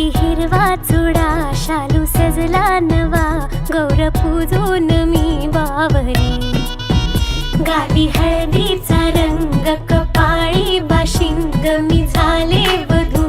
हाती हिरवा चुडा, शालू सजला नवा, गौर पूजून मी बावरी. गाली हळदीचा रंग, कपाळी बाशिंग, मी झाले वधू.